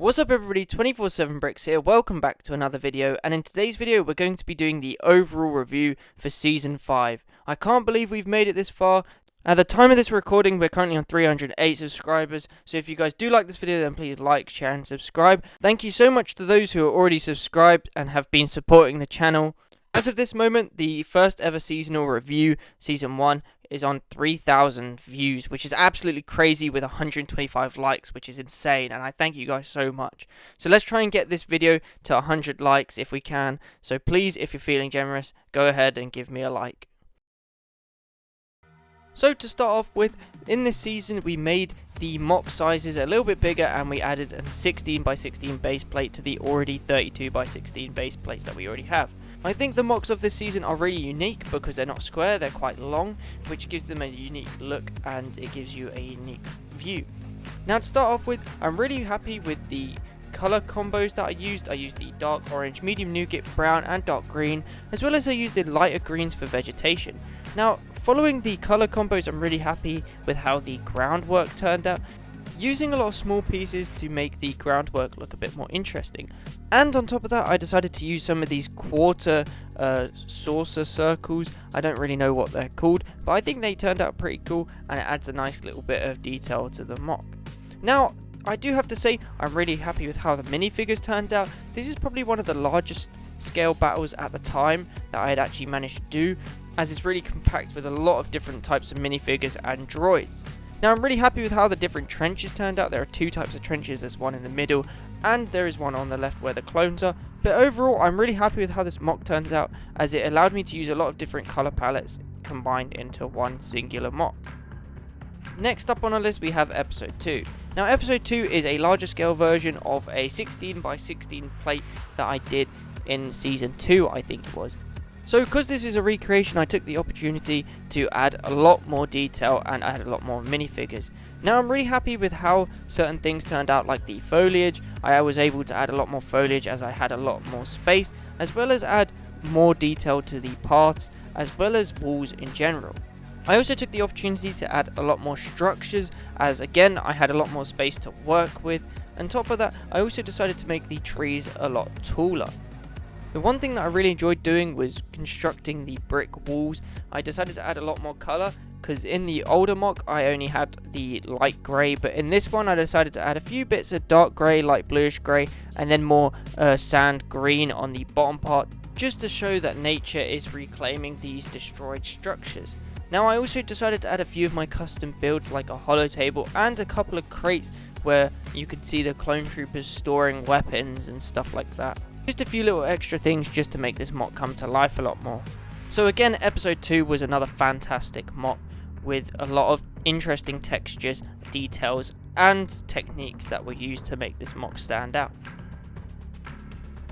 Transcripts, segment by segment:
What's up everybody, 24/7 Bricks here, welcome back to another video, and in today's video we're going to be doing the overall review for Season 5. I can't believe we've made it this far. At the time of this recording we're currently on 308 subscribers, so if you guys do like this video then please like, share and subscribe. Thank you so much to those who are already subscribed and have been supporting the channel. As of this moment, the first ever seasonal review, Season 1, is on 3,000 views, which is absolutely crazy, with 125 likes, which is insane, and I thank you guys so much. So let's try and get this video to 100 likes if we can, so please, if you're feeling generous, go ahead and give me a like. So to start off with, in this season we made the mock sizes a little bit bigger and we added a 16x16 base plate to the already 32x16 base plates that we already have. I think the mocks of this season are really unique because they're not square, they're quite long, which gives them a unique look and it gives you a unique view. Now to start off with, I'm really happy with the color combos that I used. I used the dark orange, medium nougat brown and dark green, as well as I used the lighter greens for vegetation. Now following the color combos, I'm really happy with how the groundwork turned out, using a lot of small pieces to make the groundwork look a bit more interesting. And on top of that, I decided to use some of these quarter saucer circles. I don't really know what they're called, but I think they turned out pretty cool and it adds a nice little bit of detail to the mock. Now I do have to say I'm really happy with how the minifigures turned out. This is probably one of the largest scale battles at the time that I had actually managed to do, as it's really compact with a lot of different types of minifigures and droids. Now I'm really happy with how the different trenches turned out. There are two types of trenches, there's one in the middle and there is one on the left where the clones are. But overall I'm really happy with how this mock turns out, as it allowed me to use a lot of different colour palettes combined into one singular mock. Next up on our list we have Episode 2. Now Episode 2 is a larger scale version of a 16x16 plate that I did in Season 2, I think it was. So because this is a recreation, I took the opportunity to add a lot more detail and add a lot more minifigures. Now I'm really happy with how certain things turned out, like the foliage. I was able to add a lot more foliage as I had a lot more space, as well as add more detail to the paths, as well as walls in general. I also took the opportunity to add a lot more structures, as again I had a lot more space to work with. On top of that, I also decided to make the trees a lot taller. The one thing that I really enjoyed doing was constructing the brick walls. I decided to add a lot more colour, because in the older mock I only had the light grey, but in this one I decided to add a few bits of dark grey, light bluish grey, and then more sand green on the bottom part, just to show that nature is reclaiming these destroyed structures. Now I also decided to add a few of my custom builds, like a hollow table and a couple of crates where you could see the clone troopers storing weapons and stuff like that. Just a few little extra things just to make this mock come to life a lot more. So again, Episode 2 was another fantastic mock with a lot of interesting textures, details and techniques that were used to make this mock stand out.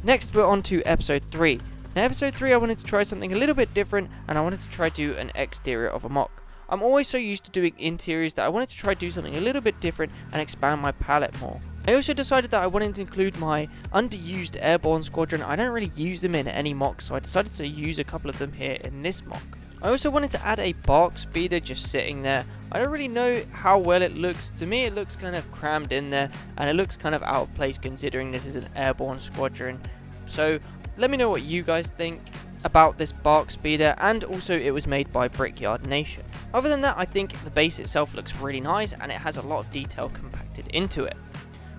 Next we're on to Episode 3. Now Episode 3 I wanted to try something a little bit different, and I wanted to try do an exterior of a mock. I'm always so used to doing interiors that I wanted to try do something a little bit different and expand my palette more. I also decided that I wanted to include my underused airborne squadron. I don't really use them in any mock, so I decided to use a couple of them here in this mock. I also wanted to add a bark speeder just sitting there. I don't really know how well it looks. To me it looks kind of crammed in there and it looks kind of out of place considering this is an airborne squadron. So let me know what you guys think about this bark speeder, and also it was made by Brickyard Nation. Other than that, I think the base itself looks really nice and it has a lot of detail compacted into it.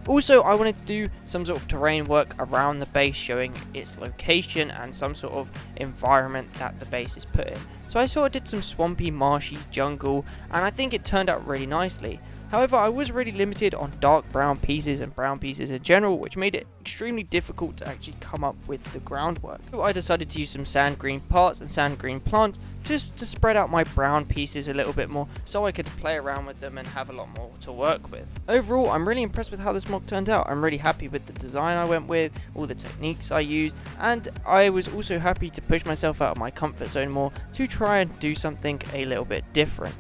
Also, I wanted to do some sort of terrain work around the base, showing its location and some sort of environment that the base is put in. So I sort of did some swampy, marshy jungle, and I think it turned out really nicely. However, I was really limited on dark brown pieces and brown pieces in general, which made it extremely difficult to actually come up with the groundwork. So I decided to use some sand green parts and sand green plants just to spread out my brown pieces a little bit more, so I could play around with them and have a lot more to work with. Overall, I'm really impressed with how this mock turned out. I'm really happy with the design I went with, all the techniques I used, and I was also happy to push myself out of my comfort zone more to try and do something a little bit different.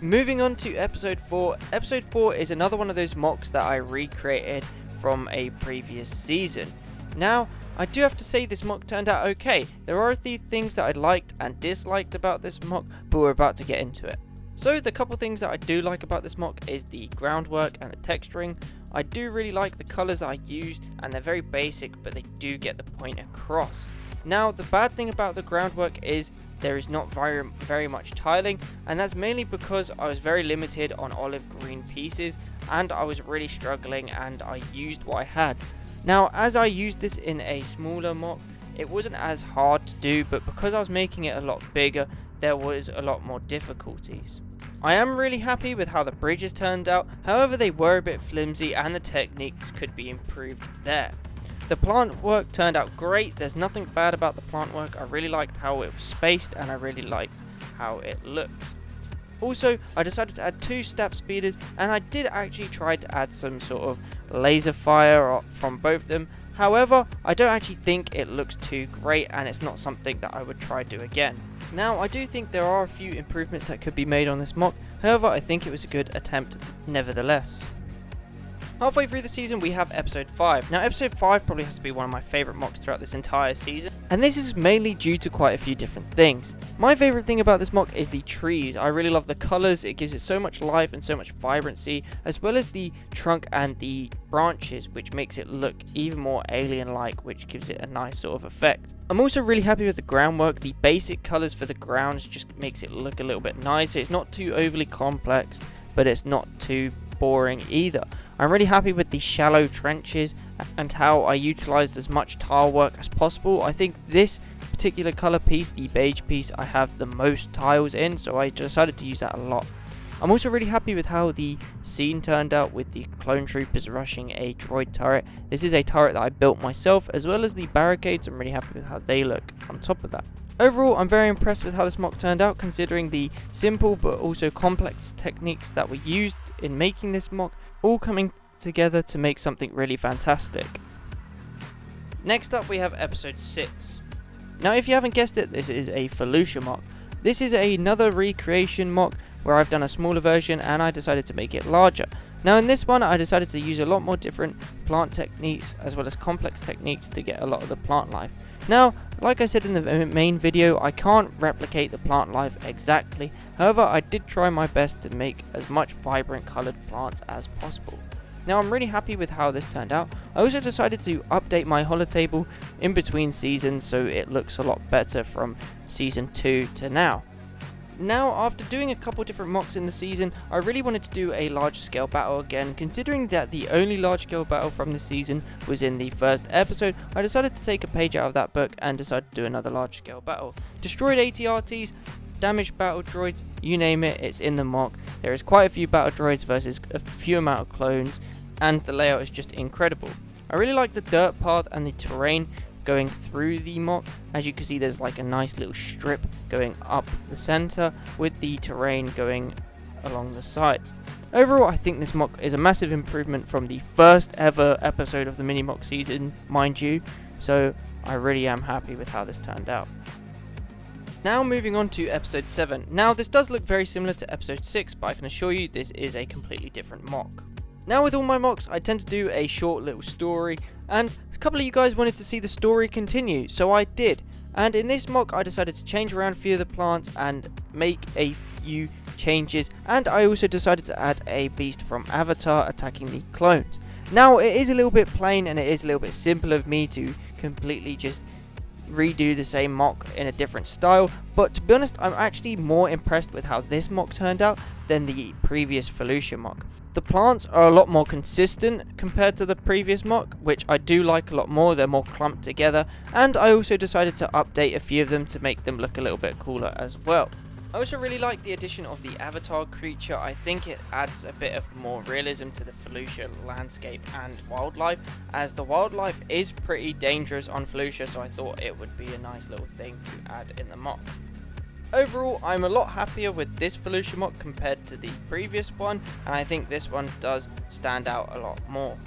Moving on to Episode 4. Episode 4 is another one of those mocks that I recreated from a previous season. Now, I do have to say this mock turned out okay. There are a few things that I liked and disliked about this mock, but we're about to get into it. So the couple things that I do like about this mock is the groundwork and the texturing. I do really like the colours I used, and they're very basic, but they do get the point across. Now the bad thing about the groundwork is there is not very much tiling, and that's mainly because I was very limited on olive green pieces and I was really struggling, and I used what I had. Now as I used this in a smaller mock, it wasn't as hard to do, but because I was making it a lot bigger, there was a lot more difficulties. I am really happy with how the bridges turned out, however they were a bit flimsy and the techniques could be improved there. The plant work turned out great, there's nothing bad about the plant work. I really liked how it was spaced and I really liked how it looked. Also, I decided to add 2 step speeders, and I did actually try to add some sort of laser fire from both of them. However, I don't actually think it looks too great, and it's not something that I would try to do again. Now, I do think there are a few improvements that could be made on this mock, however I think it was a good attempt nevertheless. Halfway through the season we have episode 5. Now episode 5 probably has to be one of my favourite mocks throughout this entire season, and this is mainly due to quite a few different things. My favourite thing about this mock is the trees. I really love the colours, it gives it so much life and so much vibrancy, as well as the trunk and the branches, which makes it look even more alien-like, which gives it a nice sort of effect. I'm also really happy with the groundwork. The basic colours for the grounds just makes it look a little bit nicer. It's not too overly complex, but it's not too boring either. I'm really happy with the shallow trenches and how I utilised as much tile work as possible. I think this particular colour piece, the beige piece, I have the most tiles in, so I decided to use that a lot. I'm also really happy with how the scene turned out with the clone troopers rushing a droid turret. This is a turret that I built myself, as well as the barricades. I'm really happy with how they look on top of that. Overall, I'm very impressed with how this mock turned out, considering the simple but also complex techniques that we used in making this mock, all coming together to make something really fantastic. Next up we have episode 6. Now if you haven't guessed it, this is a Felucia mock. This is another recreation mock where I've done a smaller version and I decided to make it larger. Now in this one I decided to use a lot more different plant techniques as well as complex techniques to get a lot of the plant life. Now, like I said in the main video, I can't replicate the plant life exactly, however I did try my best to make as much vibrant coloured plants as possible. Now I'm really happy with how this turned out. I also decided to update my holotable in between seasons so it looks a lot better from season 2 to now. Now, after doing a couple different mocks in the season, I really wanted to do a large scale battle again. Considering that the only large scale battle from this season was in the first episode, I decided to take a page out of that book and decided to do another large scale battle. Destroyed ATRTs, damaged battle droids, you name it, it's in the mock. There is quite a few battle droids versus a few amount of clones, and the layout is just incredible. I really like the dirt path and the terrain going through the mock. As you can see, there's like a nice little strip going up the center with the terrain going along the sides. Overall, I think this mock is a massive improvement from the first ever episode of the mini mock season, mind you, so I really am happy with how this turned out. Now moving on to episode 7. Now this does look very similar to episode 6, but I can assure you this is a completely different mock. Now with all my mocks, I tend to do a short little story, and a couple of you guys wanted to see the story continue, so I did. And in this mock, I decided to change around a few of the plants and make a few changes, and I also decided to add a beast from Avatar attacking the clones. Now it is a little bit plain and it is a little bit simple of me to completely just redo the same mock in a different style, but to be honest, I'm actually more impressed with how this mock turned out than the previous Felucia mock. The plants are a lot more consistent compared to the previous mock, which I do like a lot more. They're more clumped together, and I also decided to update a few of them to make them look a little bit cooler as well. I also really like the addition of the Avatar creature. I think it adds a bit of more realism to the Felucia landscape and wildlife, as the wildlife is pretty dangerous on Felucia, so I thought it would be a nice little thing to add in the mock. Overall, I'm a lot happier with this Felucia mock compared to the previous one, and I think this one does stand out a lot more.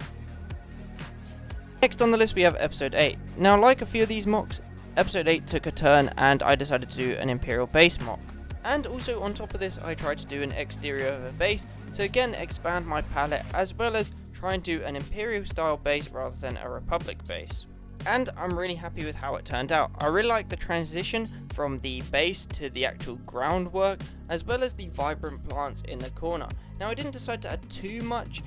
Next on the list we have episode 8. Now, like a few of these mocks, episode 8 took a turn and I decided to do an Imperial base mock. And also on top of this, I tried to do an exterior of a base to again expand my palette, as well as try and do an Imperial style base rather than a Republic base. and I'm really happy with how it turned out. I really like the transition from the base to the actual groundwork, as well as the vibrant plants in the corner. Now I didn't decide to add too much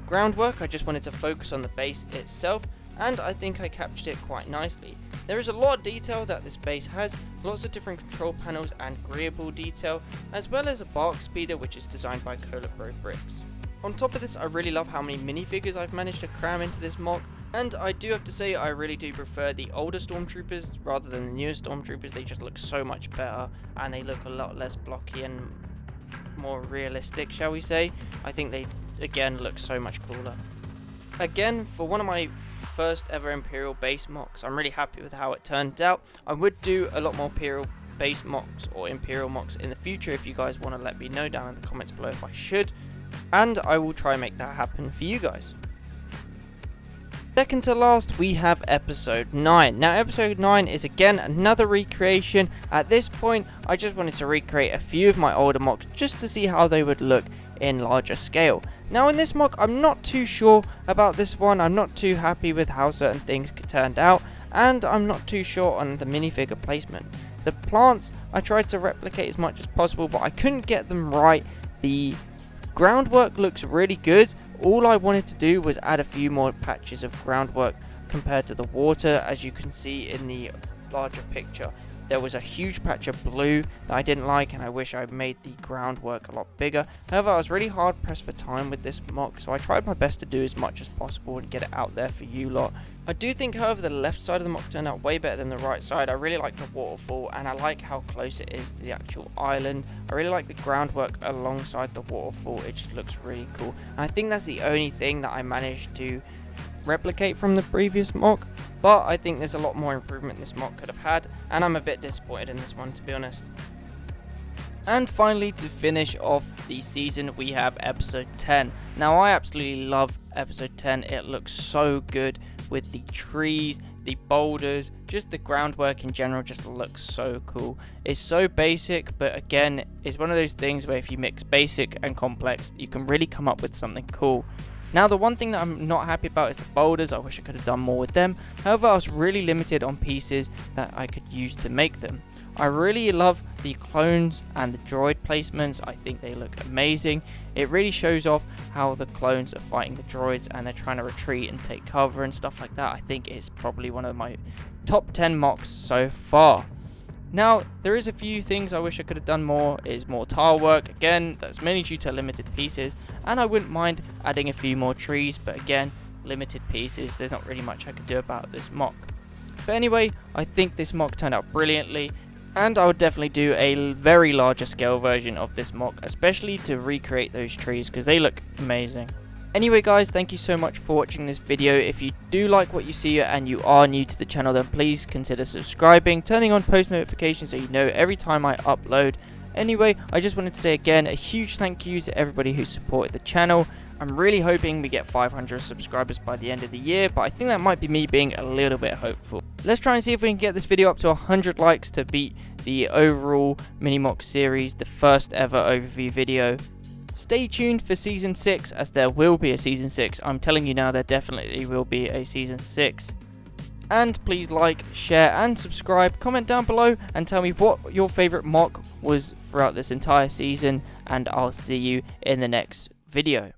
groundwork, I just wanted to focus on the base itself, and I think I captured it quite nicely. There is a lot of detail that this base has, lots of different control panels and agreeable detail, as well as a bark speeder which is designed by Colabro Bricks. On top of this, I really love how many minifigures I've managed to cram into this mock, and I do have to say I really do prefer the older Stormtroopers rather than the newer Stormtroopers. They just look so much better, and they look a lot less blocky and more realistic, shall we say. I think they, again, look so much cooler. Again, for one of my first ever Imperial base mocks, I'm really happy with how it turned out. I would do a lot more Imperial base mocks or Imperial mocks in the future if you guys want to let me know down in the comments below if I should, and I will try and make that happen for you guys. Second to last, we have episode 9. Now episode 9 is again another recreation. At this point, I just wanted to recreate a few of my older mocks just to see how they would look in larger scale. Now in this mock, I'm not too sure about this one. I'm not too happy with how certain things turned out, and I'm not too sure on the minifigure placement. The plants, I tried to replicate as much as possible, but I couldn't get them right. The groundwork looks really good. All I wanted to do was add a few more patches of groundwork compared to the water. As you can see in the larger picture, there was a huge patch of blue that I didn't like, and I wish I made the groundwork a lot bigger. However, I was really hard pressed for time with this mock, so I tried my best to do as much as possible and get it out there for you lot. I do think, however, the left side of the mock turned out way better than the right side. I really like the waterfall, and I like how close it is to the actual island. I really like the groundwork alongside the waterfall. It just looks really cool. And I think that's the only thing that I managed to replicate from the previous mock, but I think there's a lot more improvement this mock could have had, and I'm a bit disappointed in this one, to be honest. And finally, to finish off the season, we have episode 10. Now I absolutely love episode 10. It looks so good with the trees, the boulders, just the groundwork in general just looks so cool. It's so basic, but again, it's one of those things where if you mix basic and complex, you can really come up with something cool. Now the one thing that I'm not happy about is the boulders. I wish I could have done more with them. However, I was really limited on pieces that I could use to make them. I really love the clones and the droid placements. I think they look amazing. It really shows off how the clones are fighting the droids and they're trying to retreat and take cover and stuff like that. I think it's probably one of my top 10 mocks so far. Now, there is a few things I wish I could have done more. Is more tile work. Again, that's mainly due to limited pieces, and I wouldn't mind adding a few more trees, but again, limited pieces. There's not really much I could do about this mock. But anyway, I think this mock turned out brilliantly, and I would definitely do a very larger scale version of this mock, especially to recreate those trees because they look amazing. Anyway guys, thank you so much for watching this video. If you do like what you see and you are new to the channel, then please consider subscribing, turning on post notifications so you know every time I upload. Anyway, I just wanted to say again a huge thank you to everybody who supported the channel. I'm really hoping we get 500 subscribers by the end of the year, but I think that might be me being a little bit hopeful. Let's try and see if we can get this video up to 100 likes to beat the overall mini mock series, the first ever overview video. Stay tuned for season 6, as there will be a season 6. I'm telling you now, there definitely will be a season 6. And please like, share and subscribe. Comment down below and tell me what your favorite mock was throughout this entire season, and I'll see you in the next video.